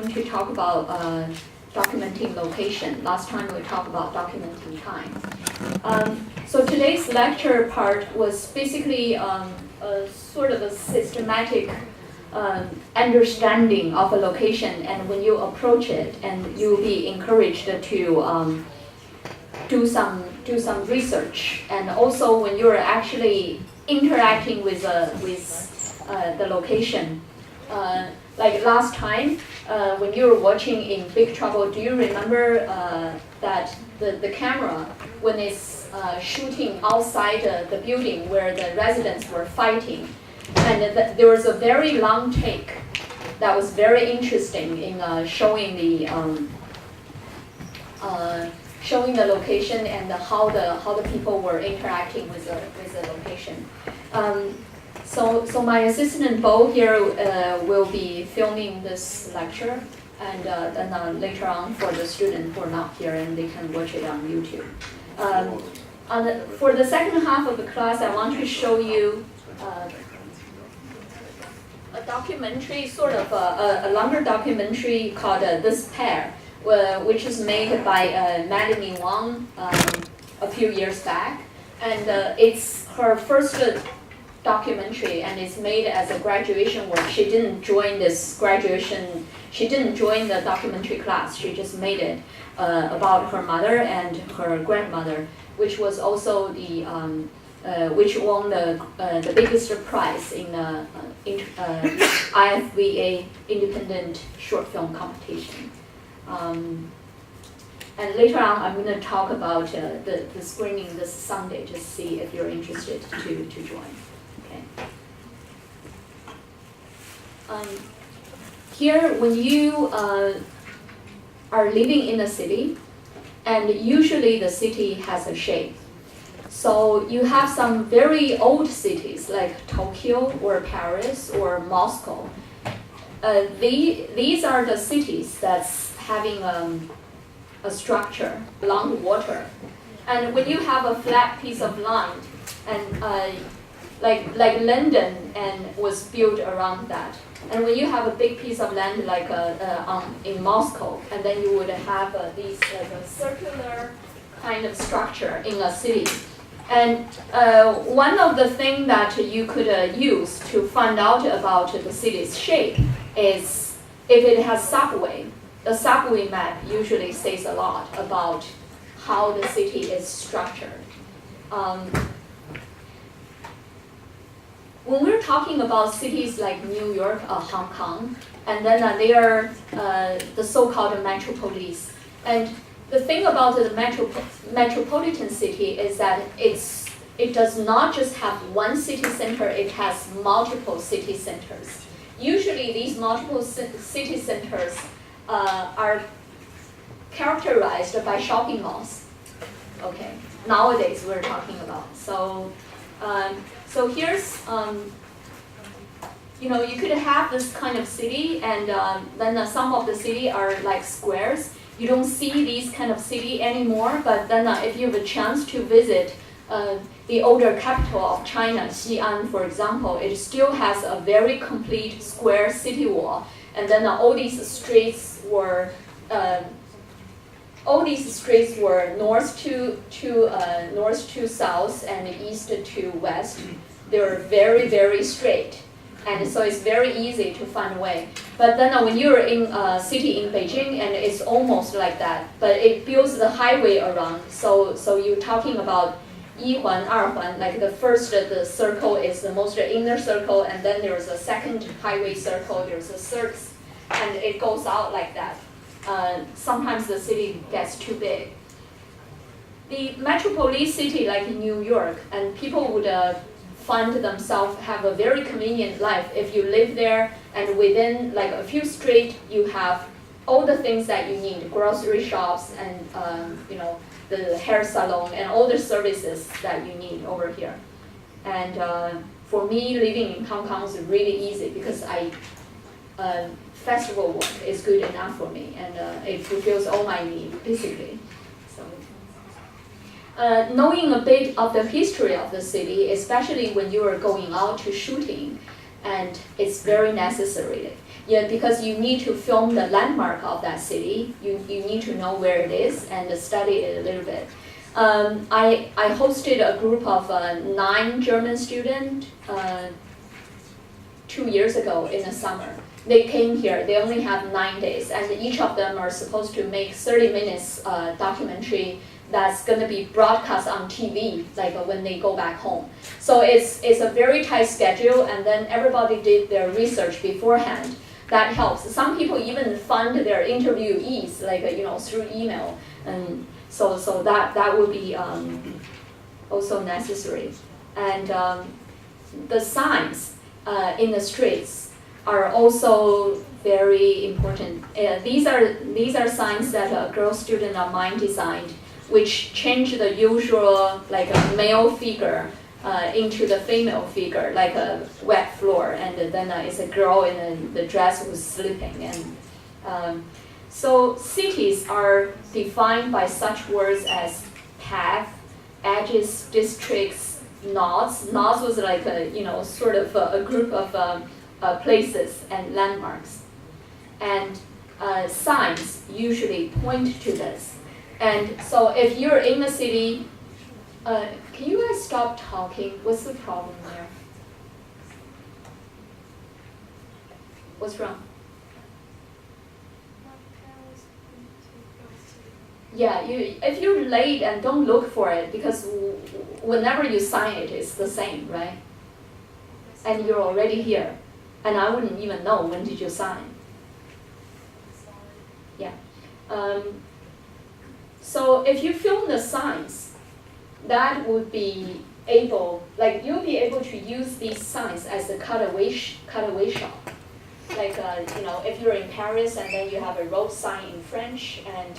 going to talk about documenting location. Last time we talked about documenting time. So today's lecture part was basically a sort of a systematic understanding of a location, and when you approach it, and you'll be encouraged to do some research, and also when you're actually interacting with the location. Like last time, when you were watching in Big Trouble, do you remember that the camera, when it's shooting outside the building where the residents were fighting, and there was a very long take that was very interesting in showing the location and how the people were interacting with the location. So my assistant Bo here will be filming this lecture, and then later on for the students who are not here, and they can watch it on YouTube. For the second half of the class, I want to show you a documentary, sort of a longer documentary called This Pair, which is made by Melanie Wang a few years back, and it's her first documentary, and it's made as a graduation work. She didn't join this graduation, she didn't join the documentary class, she just made it about her mother and her grandmother, which was also the which won the biggest prize in the IFVA Independent Short Film Competition. And later on, I'm going to talk about the screening this Sunday, just see if you're interested to join. Okay. Here, when you are living in a city, and usually the city has a shape. So you have some very old cities like Tokyo or Paris or Moscow. These are the cities that's having a structure along water. And when you have a flat piece of land, and like London and was built around that. And when you have a big piece of land like in Moscow, and then you would have these circular kind of structure in a city. And one of the things that you could use to find out about the city's shape is if it has subway. The subway map usually says a lot about how the city is structured. When we're talking about cities like New York or Hong Kong, and then they are the so-called metropolis. And the thing about the metropolitan city is that it does not just have one city center, it has multiple city centers. Usually these multiple city centers are characterized by shopping malls. Okay, nowadays we're talking about. So here's, you could have this kind of city, and then some of the city are like squares. You don't see these kind of city anymore, but then if you have a chance to visit the older capital of China, Xi'an, for example, it still has a very complete square city wall, and then all these streets were north to south and east to west. They were very, very straight. And so it's very easy to find a way. But then when you're in a city in Beijing, and it's almost like that, but it builds the highway around. So you're talking about Yihuan, Erhuan, like the circle is the most inner circle, and then there's a second highway circle, there's a third, and it goes out like that. Sometimes the city gets too big. The metropolis city like New York, and people would find themselves have a very convenient life if you live there, and within like a few streets you have all the things that you need, grocery shops and the hair salon and all the services that you need over here. And for me, living in Hong Kong is really easy because festival work is good enough for me, and it fulfills all my needs basically. Knowing a bit of the history of the city, especially when you are going out to shooting, and it's very necessary. Yeah, because you need to film the landmark of that city. You need to know where it is and study it a little bit. I hosted a group of 9 German students 2 years ago in the summer. They came here, they only have 9 days, and each of them are supposed to make 30 minutes documentary that's going to be broadcast on TV, like when they go back home. So it's a very tight schedule, and then everybody did their research beforehand. That helps. Some people even fund their interviewees, like through email, and so that would be also necessary. And the signs in the streets are also very important. These are signs that a girl student of mine designed, which change the usual like a male figure into the female figure, like a wet floor, and then it's a girl in the dress who's sleeping. And so cities are defined by such words as path, edges, districts, nodes. Nodes was like a sort of a group of places and landmarks, and signs usually point to this. And so if you're in the city, can you guys stop talking? What's the problem there? What's wrong? Yeah, if you're late, and don't look for it, because whenever you sign it, it's the same, right? And you're already here, and I wouldn't even know when did you sign. Yeah. So if you film the signs, that would be able, like you'll be able to use these signs as a cutaway shot. Like if you're in Paris and then you have a road sign in French, and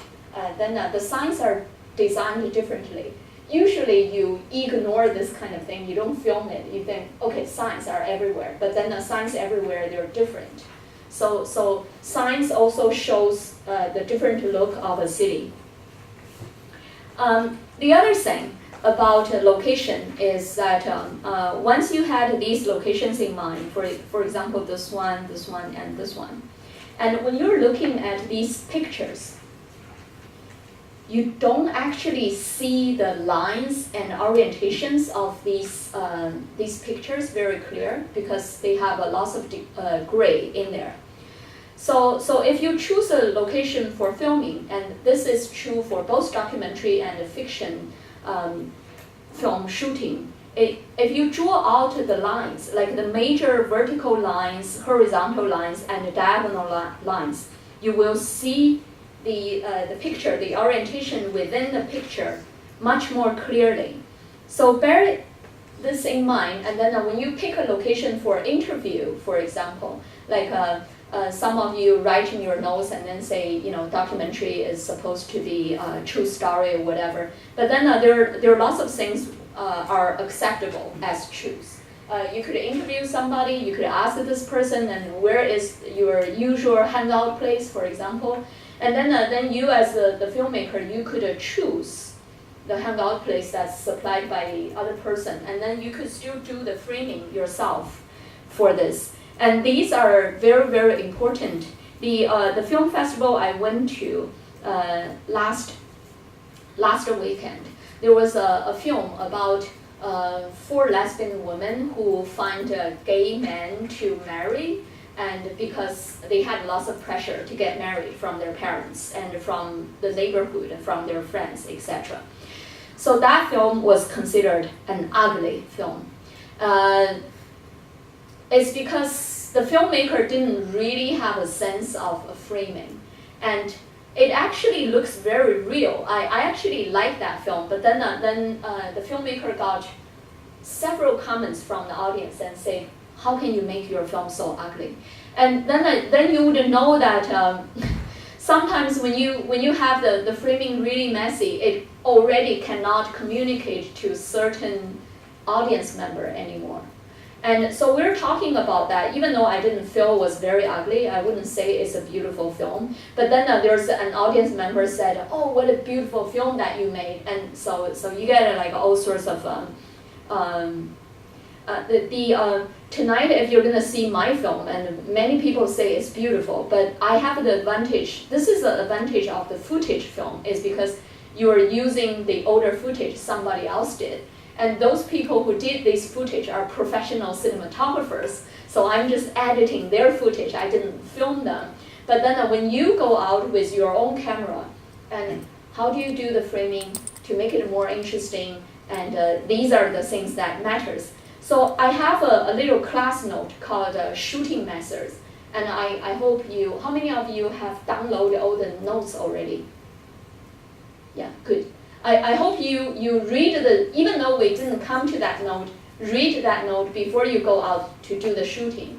then the signs are designed differently. Usually you ignore this kind of thing, you don't film it, you think, okay, signs are everywhere, but then the signs everywhere, they're different. So signs also shows the different look of a city. The other thing about location is that once you had these locations in mind, for example, this one, and this one, and when you're looking at these pictures, you don't actually see the lines and orientations of these pictures very clear because they have a lot of gray in there. So if you choose a location for filming, and this is true for both documentary and fiction film shooting, if you draw out the lines, like the major vertical lines, horizontal lines, and the diagonal lines, you will see the picture, the orientation within the picture much more clearly. So bear this in mind, and then when you pick a location for interview, for example, like some of you write in your notes and then say, documentary is supposed to be a true story or whatever. But then there are lots of things are acceptable as truth. You could interview somebody, you could ask this person, and where is your usual hangout place, for example. And then you as the filmmaker, you could choose the hangout place that's supplied by the other person. And then you could still do the framing yourself for this. And these are very, very important. The film festival I went to last weekend, there was a film about 4 lesbian women who find a gay man to marry, and because they had lots of pressure to get married from their parents and from the neighborhood and from their friends, etc. So that film was considered an ugly film. It's because the filmmaker didn't really have a sense of framing, and it actually looks very real. I actually like that film, but then the filmmaker got several comments from the audience and say, how can you make your film so ugly? And then you would know that sometimes when you have the framing really messy, it already cannot communicate to certain audience member anymore. And so we're talking about that. Even though I didn't feel it was very ugly, I wouldn't say it's a beautiful film. But then there's an audience member said, "Oh, what a beautiful film that you made!" And so you get like all sorts of Tonight, if you're gonna see my film, and many people say it's beautiful, but I have the advantage. This is the advantage of the footage film, is because you are using the older footage somebody else did, and those people who did this footage are professional cinematographers. So I'm just editing their footage. I didn't film them. But then when you go out with your own camera, and how do you do the framing to make it more interesting? And these are the things that matters. So I have a little class note called shooting methods, and I hope you, how many of you have downloaded all the notes already? Yeah, good. I hope you read even though we didn't come to that note, read that note before you go out to do the shooting.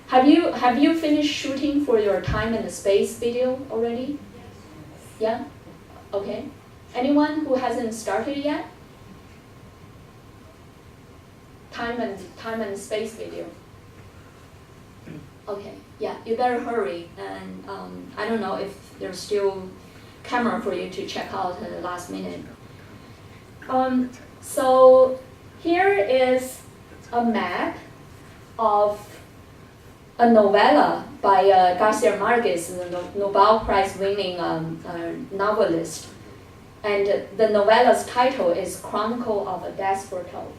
Have you finished shooting for your time and space video already? Yes. Yeah? Okay. Anyone who hasn't started yet? Time and space video. Okay, yeah, you better hurry, and I don't know if there's still camera for you to check out at the last minute. So here is a map of a novella by Garcia Marquez, the Nobel Prize winning novelist, and the novella's title is Chronicle of a Death Foretold.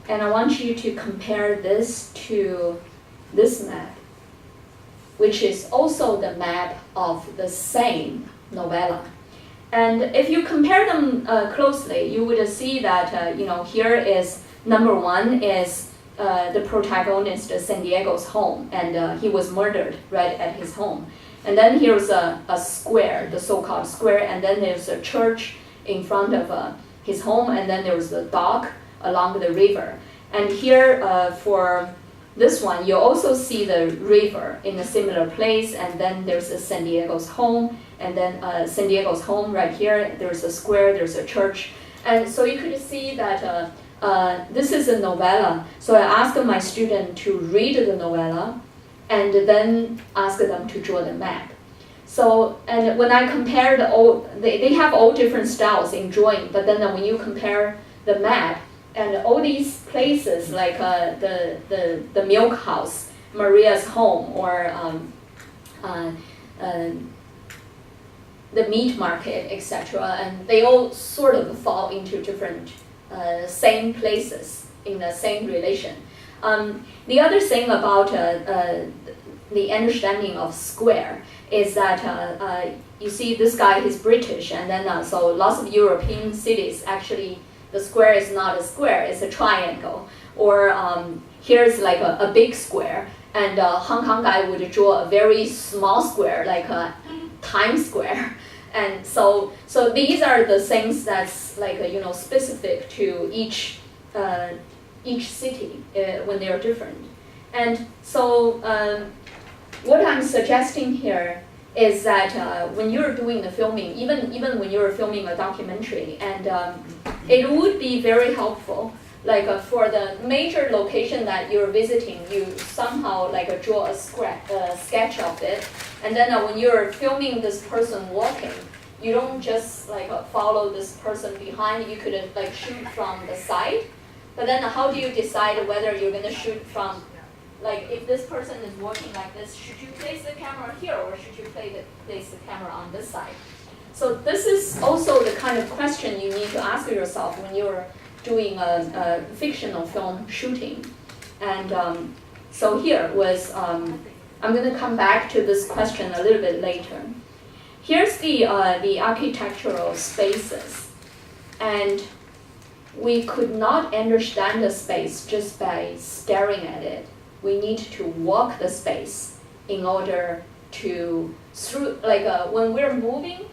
And I want you to compare this to this map, which is also the map of the same novella. And if you compare them closely, you would see that here is number one is the protagonist San Diego's home, and he was murdered right at his home. And then here's a square, the so-called square, and then there's a church in front of his home, and then there's the dock along the river. And here for this one, you also see the river in a similar place, and then there's a San Diego's home, and then San Diego's home right here, there's a square, there's a church. And so you could see that this is a novella. So I asked my student to read the novella, and then ask them to draw the map. So, and when I compared they have all different styles in drawing, but then when you compare the map, and all these places like the milk house, Maria's home, or the meat market, etc., and they all sort of fall into different same places in the same relation. The other thing about the understanding of square is that you see this guy is British, and then so lots of European cities actually the square is not a square, it's a triangle. Or here's like a big square, and Hong Kong guy would draw a very small square, like a Times Square. And so these are the things that's like specific to each city when they are different. And so what I'm suggesting here is that when you're doing the filming, even when you're filming a documentary, and it would be very helpful, like for the major location that you're visiting, you somehow like draw a sketch of it, and then when you're filming this person walking, you don't just like follow this person behind. You could like shoot from the side, but then how do you decide whether you're gonna shoot from, like if this person is walking like this, should you place the camera here or should you place the camera on this side? So this is also the kind of question you need to ask yourself when you're doing a fictional film shooting. And so here was, I'm going to come back to this question a little bit later. Here's the architectural spaces. And we could not understand the space just by staring at it. We need to walk the space in order to, when we're moving,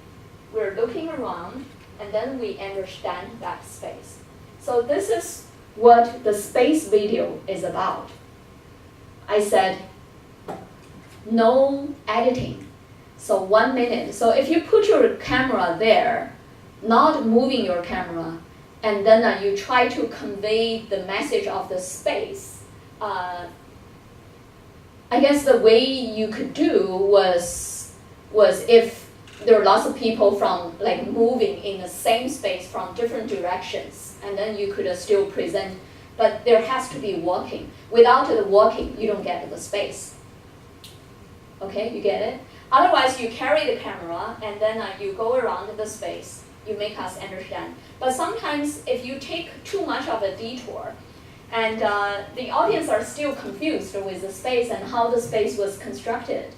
we're looking around, and then we understand that space. So this is what the space video is about. I said, no editing. So 1 minute. So if you put your camera there, not moving your camera, and then you try to convey the message of the space, I guess the way you could do was if there are lots of people from like moving in the same space from different directions, and then you could still present but there has to be walking. Without the walking, you don't get the space. Okay, you get it? Otherwise, you carry the camera and then you go around the space. You make us understand. But sometimes if you take too much of a detour, and the audience are still confused with the space and how the space was constructed.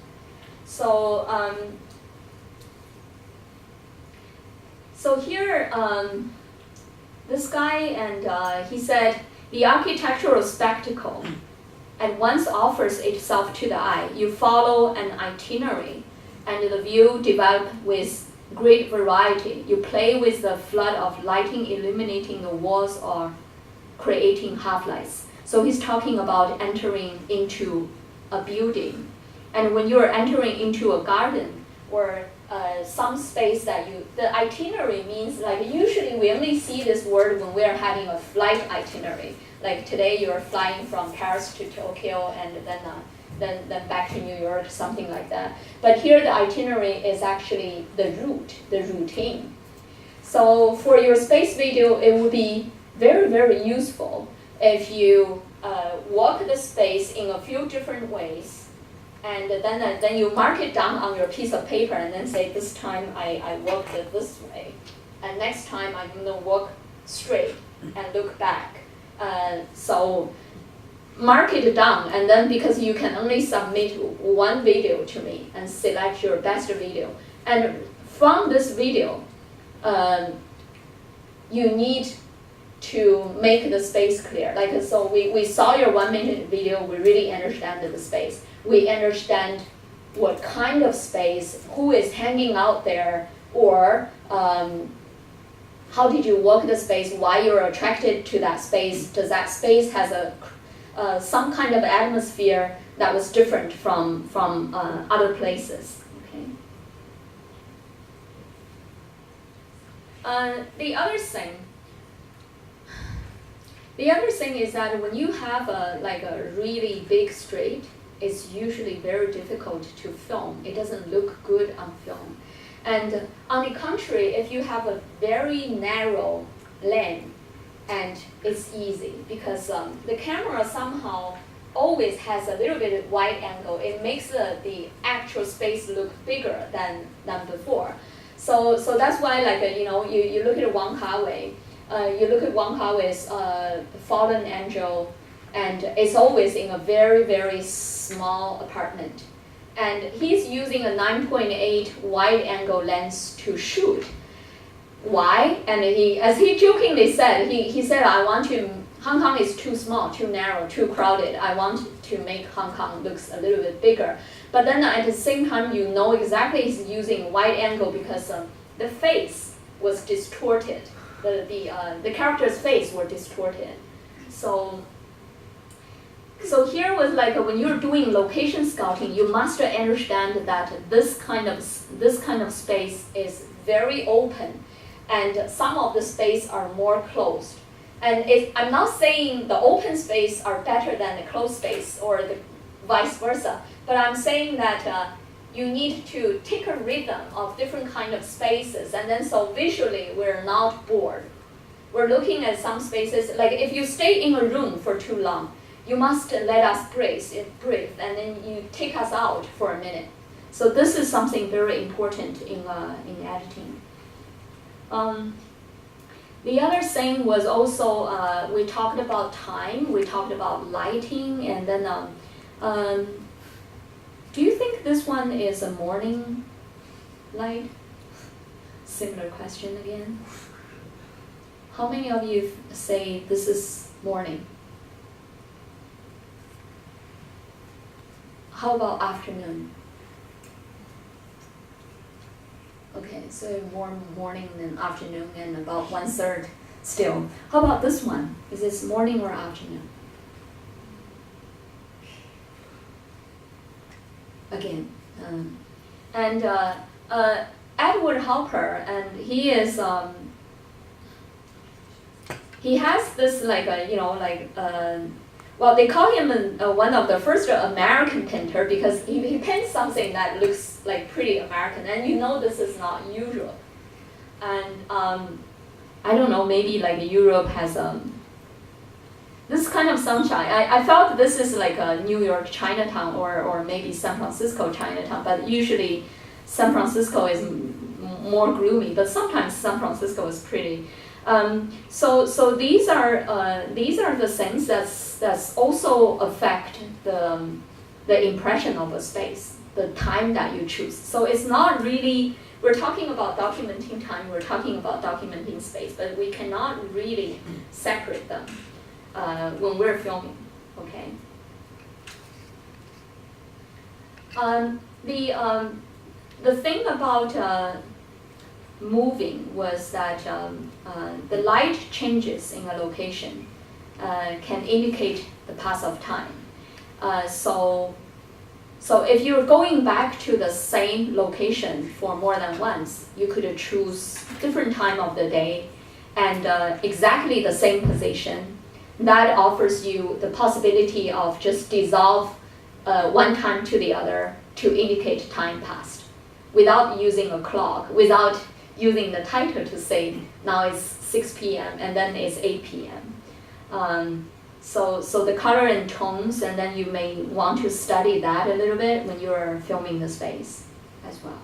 So, so here, this guy, and he said, the architectural spectacle at once offers itself to the eye. You follow an itinerary, and the view develops with great variety. You play with the flood of lighting illuminating the walls or creating half-lights. So he's talking about entering into a building. And when you're entering into a garden or some space that the itinerary means, like usually we only see this word when we're having a flight itinerary. Like today you're flying from Paris to Tokyo and then back to New York, something like that. But here the itinerary is actually the route, the routine. So for your space video, it would be very, very useful if you walk the space in a few different ways, and then you mark it down on your piece of paper and then say, this time I walked it this way, and next time I'm going to walk straight and look back. So mark it down, and then because you can only submit one video to me and select your best video. And from this video, you need to make the space clear. Like, so we saw your 1 minute video, we really understand the space. We understand what kind of space, who is hanging out there, or how did you walk the space, why you're attracted to that space. Does that space has some kind of atmosphere that was different from other places. Okay. The other thing is that when you have a really big street, it's usually very difficult to film. It doesn't look good on film. And on the contrary, if you have a very narrow lane, and it's easy because the camera somehow always has a little bit of wide angle. It makes the actual space look bigger than before. So that's why, like, you look at Wang Kawei. You look at Wang Kawei's Fallen Angel, and it's always in a very, very small apartment. And he's using a 9.8 wide-angle lens to shoot. Why? And as he jokingly said, he said, Hong Kong is too small, too narrow, too crowded. I want to make Hong Kong looks a little bit bigger. But then at the same time, you know exactly he's using wide angle because the face was distorted. The character's face were distorted. So here was like when you're doing location scouting, you must understand that this kind of space is very open, and some of the space are more closed. And I'm not saying the open space are better than the closed space or the vice versa, but I'm saying that you need to take a rhythm of different kind of spaces, and then so visually we're not bored. We're looking at some spaces, like if you stay in a room for too long, you must let us breathe, and then you take us out for a minute. So this is something very important in editing. The other thing was also, we talked about time, we talked about lighting, and then do you think this one is a morning light? Similar question again. How many of you say this is morning? How about afternoon? Okay, so more morning than afternoon, and about 1/3 still. How about this one? Is this morning or afternoon? Again, and Edward Hopper, and he is he has this well, they call him one of the first American painter because he paints something that looks like pretty American, and you know this is not usual. And I don't know, maybe like Europe has this kind of sunshine, I felt this is like a New York Chinatown or maybe San Francisco Chinatown, but usually San Francisco is more gloomy, but sometimes San Francisco is pretty. So these are the things that's also affect the impression of a space, the time that you choose. So it's not really, we're talking about documenting time, we're talking about documenting space, but we cannot really separate them when we're filming, okay? The thing about moving was that the light changes in a location can indicate the pass of time. So if you're going back to the same location for more than once, you could choose different time of the day and exactly the same position. That offers you the possibility of just dissolve one time to the other to indicate time passed without using a clock, without using the title to say now it's 6 p.m. and then it's 8 p.m. So the color and tones, and then you may want to study that a little bit when you're filming the space as well.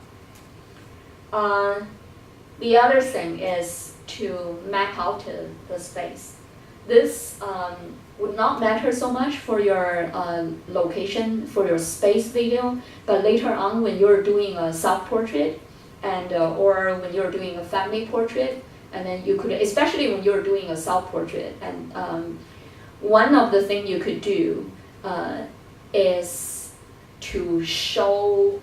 The other thing is to map out the space. This would not matter so much for your location, for your space video, but later on when you're doing a self-portrait and or when you're doing a family portrait, and then you could, especially when you're doing a self-portrait, and one of the things you could do is to show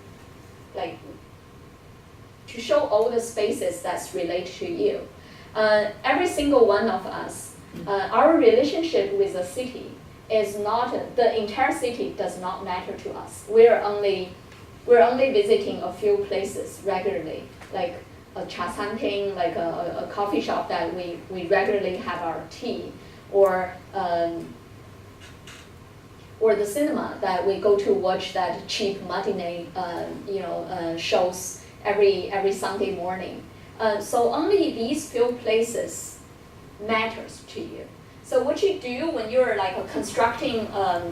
all the spaces that's related to you. Every single one of us, our relationship with the city is not, the entire city does not matter to us. We're only visiting a few places regularly, like a cha餐厅, like a coffee shop that we regularly have our tea, or the cinema that we go to watch that cheap matinee shows every Sunday morning. So only these few places matters to you. So what you do when you're constructing a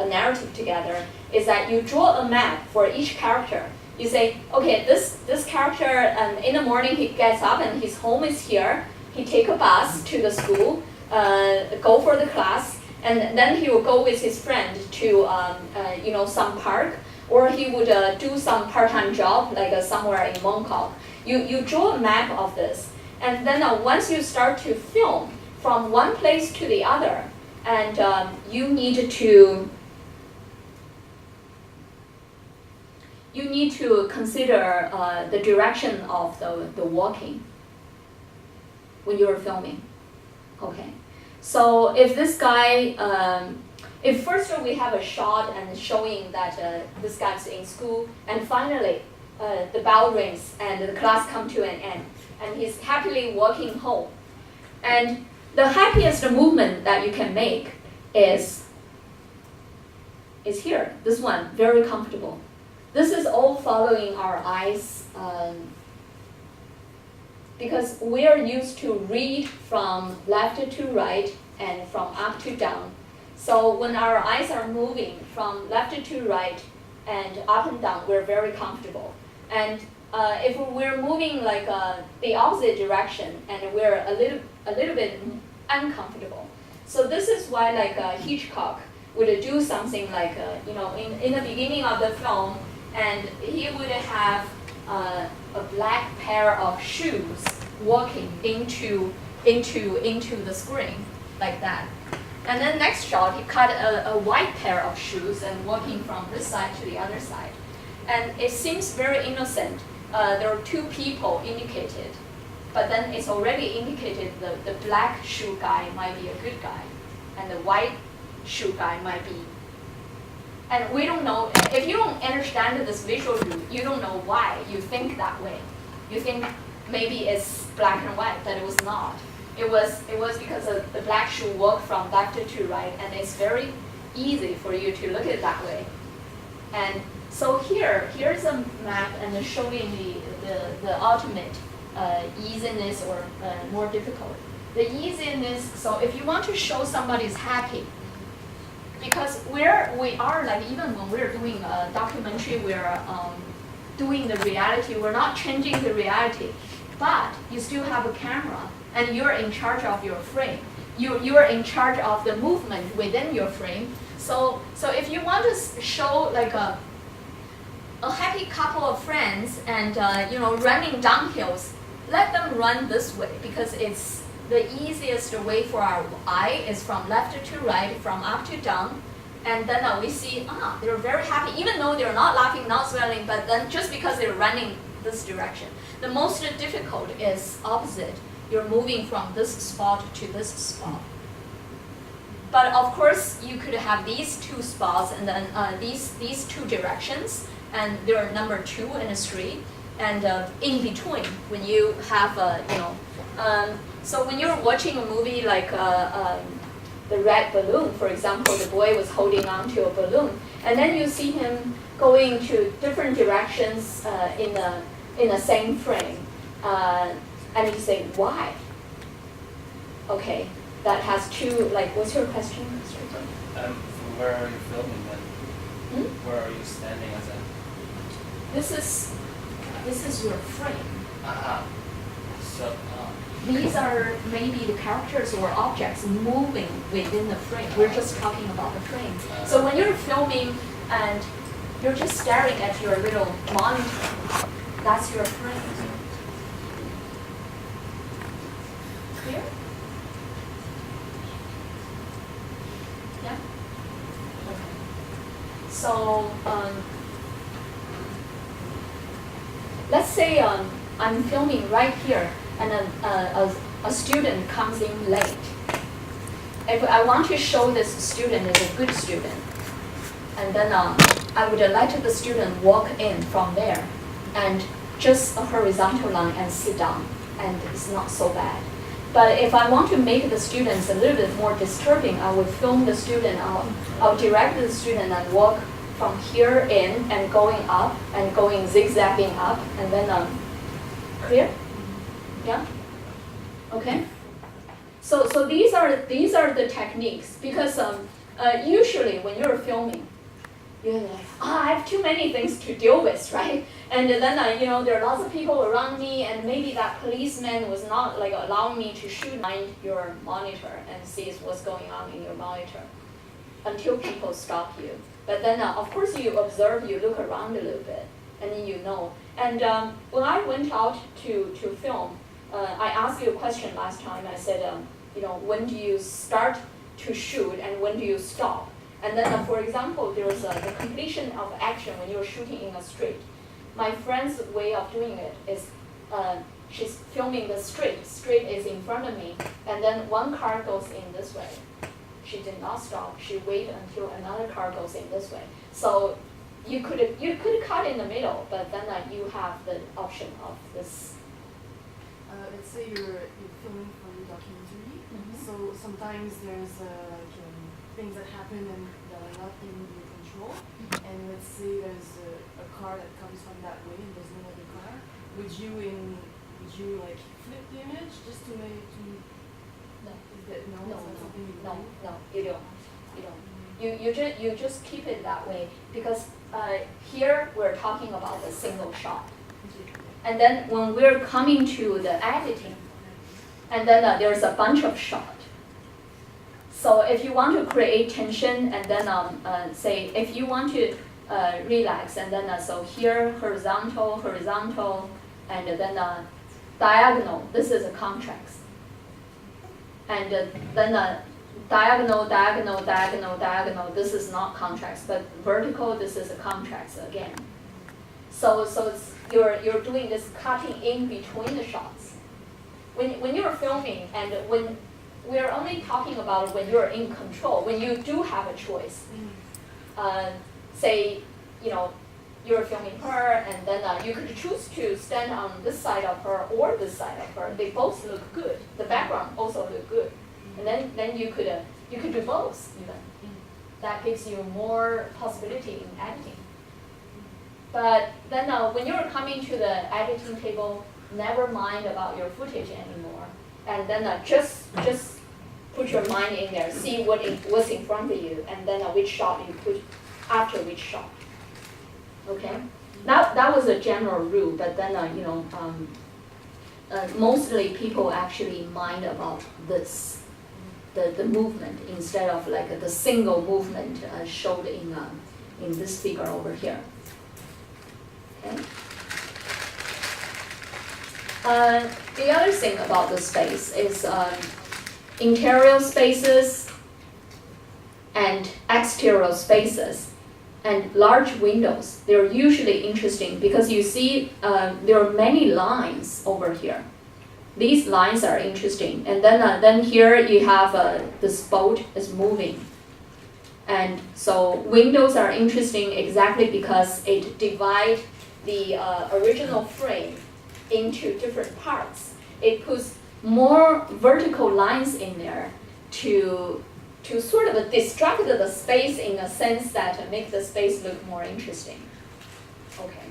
narrative together is that you draw a map for each character. You say, okay, this character, in the morning he gets up and his home is here. He take a bus to the school, go for the class, and then he will go with his friend to some park, or he would do some part-time job like somewhere in Mongkok. You draw a map of this, and then once you start to film from one place to the other, and you need to consider the direction of the walking when you're filming. Okay, so if this guy, if first we have a shot and showing that this guy's in school, and finally the bell rings and the class come to an end, and he's happily walking home, and the happiest movement that you can make is here. This one, very comfortable. This is all following our eyes, because we are used to read from left to right and from up to down. So when our eyes are moving from left to right and up and down, we're very comfortable. And if we're moving the opposite direction, and we're a little bit uncomfortable. So this is why Hitchcock would do something in the beginning of the film, and he would have a black pair of shoes walking into the screen like that. And then next shot, he cut a white pair of shoes and walking from this side to the other side. And it seems very innocent. There are two people indicated, but then it's already indicated the black shoe guy might be a good guy, and the white shoe guy might be. And we don't know, if you don't understand this visual, you don't know why you think that way. You think maybe it's black and white, but it was not. It was because the black shoe walked from left to right, and it's very easy for you to look at it that way. And so here's a map and showing the ultimate easiness or more difficult. the easiness, so if you want to show somebody's happy, because we are like, even when we're doing a documentary, we're doing the reality, we're not changing the reality, but you still have a camera and you're in charge of your frame. You are in charge of the movement within your frame. So if you want to show like a happy couple of friends and running downhills, let them run this way, because it's the easiest way for our eye is from left to right, from up to down, and then we see they're very happy, even though they're not laughing, not smiling, but then just because they're running this direction. The most difficult is opposite. You're moving from this spot to this spot. But of course, you could have these two spots and then these two directions, and there are number 2 and 3, and in between when you have so when you're watching a movie like the red balloon, for example, the boy was holding on to a balloon, and then you see him going to different directions in the same frame, and you say, why? Okay, that has 2, like, what's your question? Where are you filming then? Where are you standing as a? This is your frame. So. These are maybe the characters or objects moving within the frame. We're just talking about the frame. So when you're filming and you're just staring at your little monitor, that's your frame. Clear? Yeah? Okay. So let's say I'm filming right here, and a student comes in late. If I want to show this student is a good student, and then I would let the student walk in from there, and just a horizontal line and sit down, and it's not so bad. But if I want to make the students a little bit more disturbing, I would film the student out. I'll direct the student and walk from here in and going up and going zigzagging up, and then clear? Yeah? Okay? So these are the techniques, because usually when you're filming, you're like, I have too many things to deal with, right? And then there are lots of people around me, and maybe that policeman was not like allowing me to shoot behind your monitor and see what's going on in your monitor until people stop you. But then of course you observe, you look around a little bit, and then you know. And when I went out to film, I asked you a question last time. I said, when do you start to shoot and when do you stop? And then, for example, there's the completion of action when you're shooting in a street. My friend's way of doing it is she's filming the street. Street is in front of me, and then one car goes in this way. She did not stop. She waited until another car goes in this way. So you could cut in the middle, but then you have the option of this. Let's say you're filming for your documentary, so sometimes there's things that happen and that are not in your control, and let's say there's a car that comes from that way and there's no other car. Would you like flip the image just to make No. Is that no? No, Is that something you No, do? no, you don't. You just keep it that way, because here we're talking about a single shot. And then when we're coming to the editing, and then there's a bunch of shots. So if you want to create tension, and then say if you want to relax, and then so here horizontal, and then diagonal. This is a contrast. And then diagonal. This is not contrast, but vertical. This is a contrast again. So it's, you're doing this cutting in between the shots. When you're filming, and when we're only talking about when you're in control, when you do have a choice. Say, you're filming her, and then you could choose to stand on this side of her or this side of her. They both look good. The background also look good, and then you could do both even. That gives you more possibility in editing. But then when you're coming to the editing table, never mind about your footage anymore. and then just put your mind in there, see what's in front of you, and then which shot you put after which shot. Okay, that was a general rule, but then mostly people actually mind about this, the movement instead of like the single movement showed in this figure over here. Okay. The other thing about the space is interior spaces and exterior spaces and large windows. They're usually interesting because you see there are many lines over here. These lines are interesting, and then here you have this boat is moving, and so windows are interesting exactly because it divides the original frame into different parts. It puts more vertical lines in there to sort of distract the space in a sense that make the space look more interesting. Okay,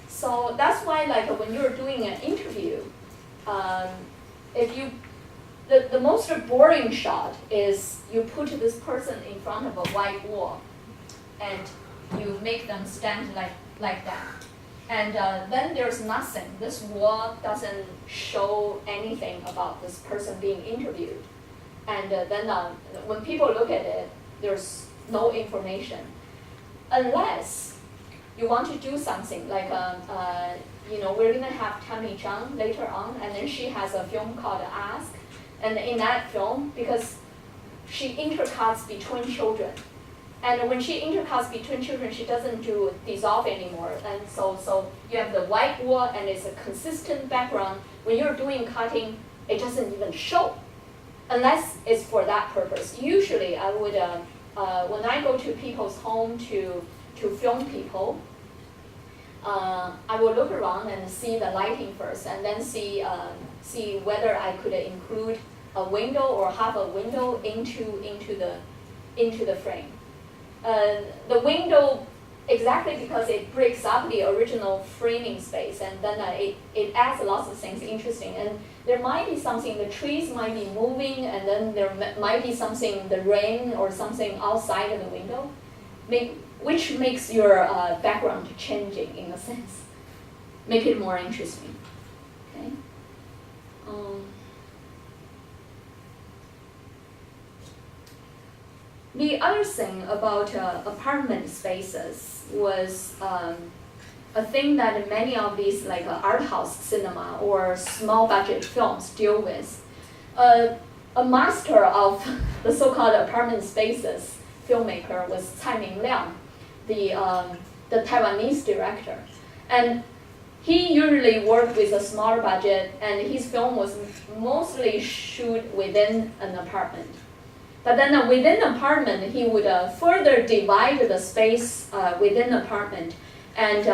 so that's why like when you're doing an interview, if you the most boring shot is you put this person in front of a white wall, and you make them stand like that. And then there's nothing. This wall doesn't show anything about this person being interviewed. And then when people look at it, there's no information. Unless you want to do something like, we're going to have Tammy Chang later on, and then she has a film called Ask. And in that film, because she intercuts between children, and when she intercuts between children, she doesn't do dissolve anymore. And so you have the white wall, and it's a consistent background. When you're doing cutting, it doesn't even show, unless it's for that purpose. Usually, I would, when I go to people's home to film people, I will look around and see the lighting first, and then see whether I could include a window or half a window into the frame. The window, exactly because it breaks up the original framing space, and then it adds lots of things interesting. And there might be something, the trees might be moving, and then there might be something, the rain or something outside of the window, which makes your background changing in a sense, make it more interesting. Okay. The other thing about apartment spaces was a thing that many of these like art house cinema or small budget films deal with. A master of the so-called apartment spaces filmmaker was Cai Mingliang, the Taiwanese director. And he usually worked with a smaller budget, and his film was mostly shot within an apartment. But then within the apartment, he would further divide the space within the apartment. And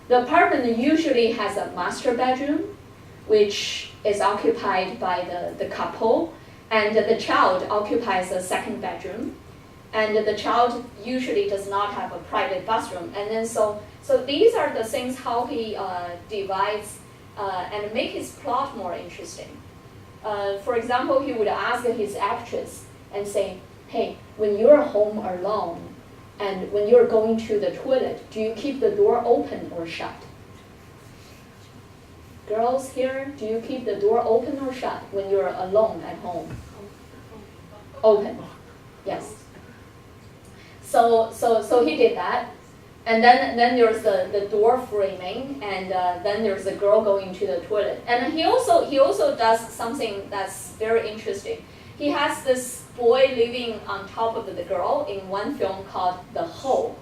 the apartment usually has a master bedroom, which is occupied by the couple, and the child occupies a second bedroom. And the child usually does not have a private bathroom. And then so these are the things how he divides and make his plot more interesting. For example, he would ask his actress and say, hey, when you're home alone and when you're going to the toilet, do you keep the door open or shut? Girls here, do you keep the door open or shut when you're alone at home? Open, yes. So he did that, and then there's the door framing, and then there's the girl going to the toilet. And he also does something that's very interesting. He has this boy living on top of the girl in one film called The Hole.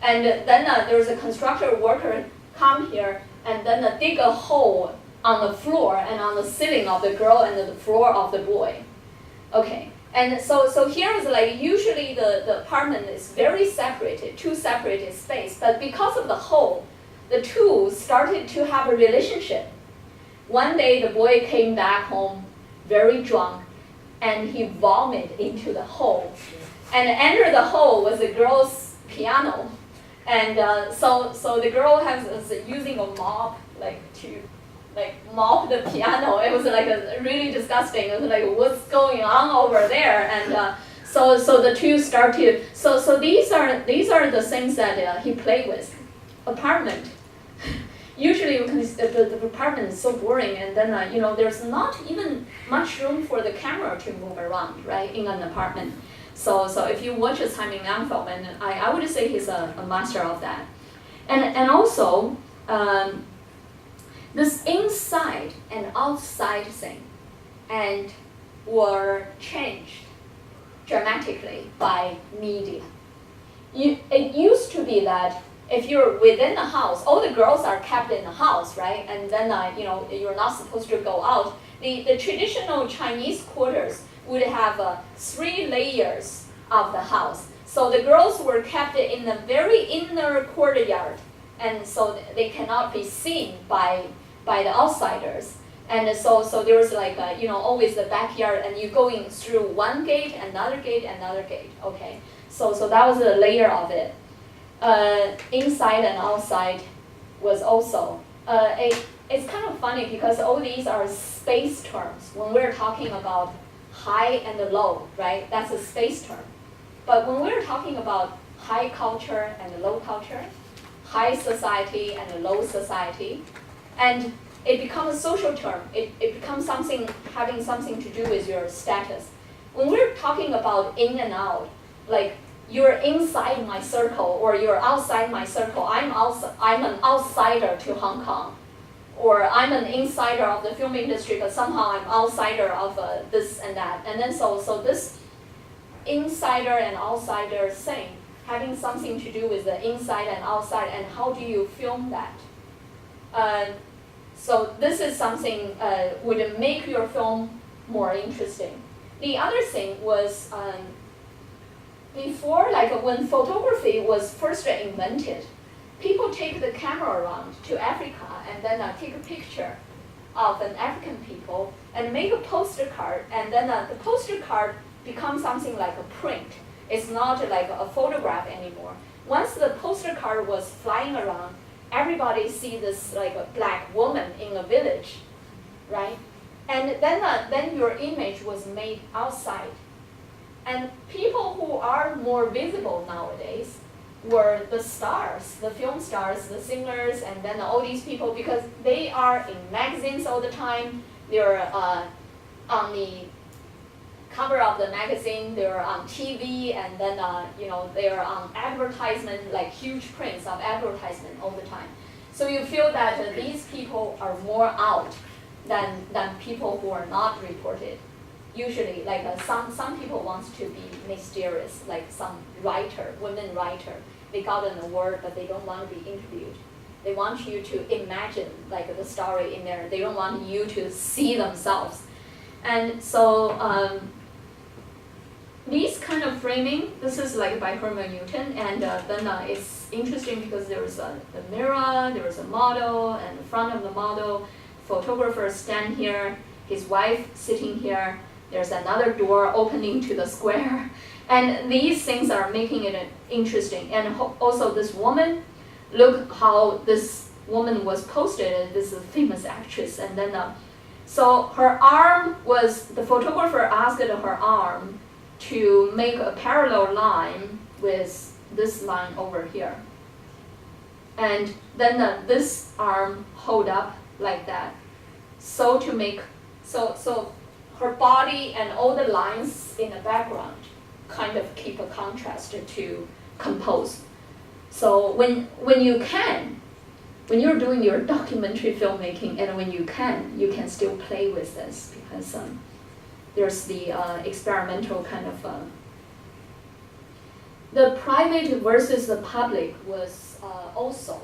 And then there's a construction worker come here and then dig a hole on the floor and on the ceiling of the girl and the floor of the boy. Okay, and so here is like usually the apartment is very separated, two separated space, but because of the hole, the two started to have a relationship. One day the boy came back home very drunk, and he vomited into the hole. And under the hole was the girl's piano. And so the girl is using a mop to like mop the piano. It was like really disgusting. It was like, what's going on over there? And so the two start to. So these are the things that he played with. Apartment. Usually, the apartment is so boring, and then there's not even much room for the camera to move around, right, in an apartment. So if you watch a Simon Yang film, and I would say he's a master of that, and also this inside and outside thing, and were changed dramatically by media. It used to be that if you're within the house, all the girls are kept in the house, right? And then you're not supposed to go out. The traditional Chinese quarters would have 3 layers of the house. So the girls were kept in the very inner courtyard, and so they cannot be seen by the outsiders. And so there was like always the backyard, and you going through one gate, another gate, another gate. Okay, so that was a layer of it. Inside and outside was also it's kind of funny because all these are space terms when we're talking about high and low, right? That's a space term. But when we're talking about high culture and low culture, high society and low society, and it becomes a social term. It becomes something having something to do with your status. When we're talking about in and out, like you're inside my circle or you're outside my circle. I'm an outsider to Hong Kong, or I'm an insider of the film industry, but somehow I'm outsider of this and that. And then so this insider and outsider thing having something to do with the inside and outside, and how do you film that? So this is something would make your film more interesting. The other thing was. Before, like when photography was first invented, people take the camera around to Africa and then take a picture of an African people and make a postcard, and then the postcard becomes something like a print. It's not like a photograph anymore. Once the postcard was flying around, everybody see this like a black woman in a village, right? And then your image was made outside. And people who are more visible nowadays were the stars, the film stars, the singers, and then all these people, because they are in magazines all the time. They're on the cover of the magazine. They're on TV, and then they're on advertisement, like huge prints of advertisement all the time. So you feel that these people are more out than people who are not reported. Usually, like some people want to be mysterious, like some women writer. They got an award, but they don't want to be interviewed. They want you to imagine like the story in there. They don't want you to see themselves. And so these kind of framing, this is like by Herman Newton, and then it's interesting because there was the mirror, there was a model, and the front of the model, photographer stand here, his wife sitting here. There's another door opening to the square. And these things are making it interesting. And also this woman, look how this woman was posted, this is a famous actress. And then, so her arm was, the photographer asked her arm to make a parallel line with this line over here. And then this arm hold up like that. So to make, so her body and all the lines in the background kind of keep a contrast to compose. So when you're doing your documentary filmmaking, and when you can still play with this, because there's the experimental kind of the private versus the public was also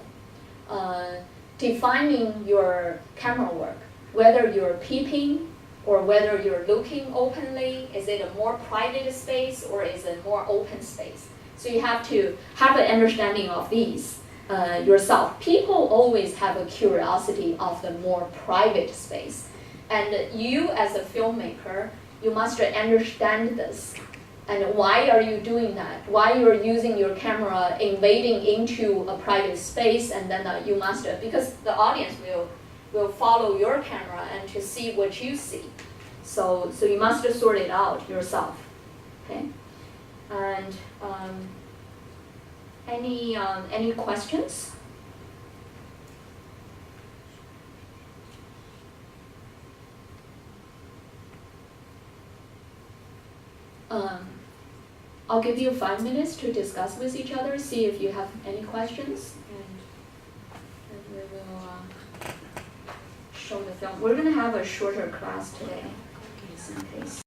defining your camera work, whether you're peeping or whether you're looking openly. Is it a more private space or is it more open space? So you have to have an understanding of these yourself. People always have a curiosity of the more private space. And you as a filmmaker, you must understand this. And why are you doing that? Why you're using your camera invading into a private space, and then you must, because the audience will follow your camera and to see what you see. So you must sort it out yourself. Okay. And any questions? I'll give you 5 minutes to discuss with each other, see if you have any questions, and we will show the film. We're going to have a shorter class today, in case.